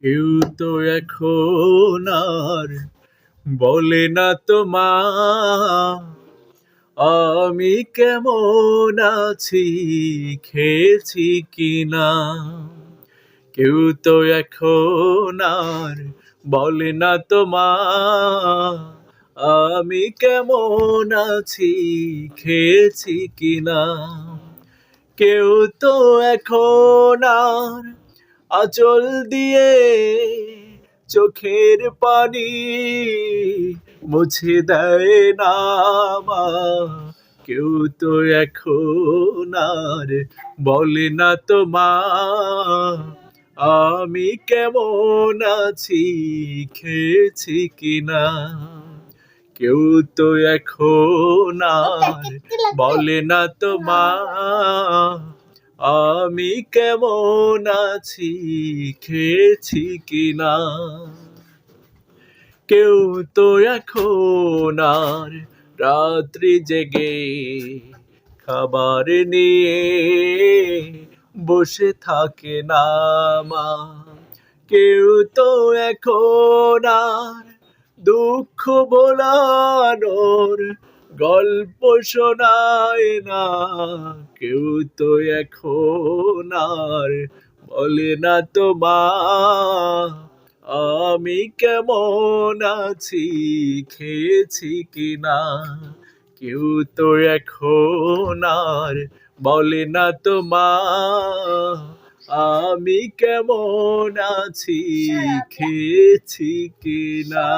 কেউ তো এখন আর বলে না তোমার আমি কেমন আছি, খেয়েছি কিনা। কেউ তো এখন আর বলে না তোমার আমি কেমন আছি, খেয়েছি কিনা। কেউ তো এখন আর আঁচল দিয়ে চোখের পানি মুছে দেয় না মা। কেউ তো এখন আর বলে না তোমার আমি কেমন আছি, খেয়েছি কিনা। কেউ তো এখন আর বলে না তোমার আমি কেমন আছি, খেয়েছি কিনা। কেউ তো এখন আর রাত্রি জেগে খাবার নিয়ে বসে থাকে না মা। কেউ তো এখন আর দুঃখ ভোলানোর গল্প শোনায় না। কেউ তো এখন আর বলে না তোমার আমি কেমন আছি, খেয়েছি কিনা। কেউ তো এখন আর বলে না তোমার আমি কেমন আছি, খেয়েছি কিনা।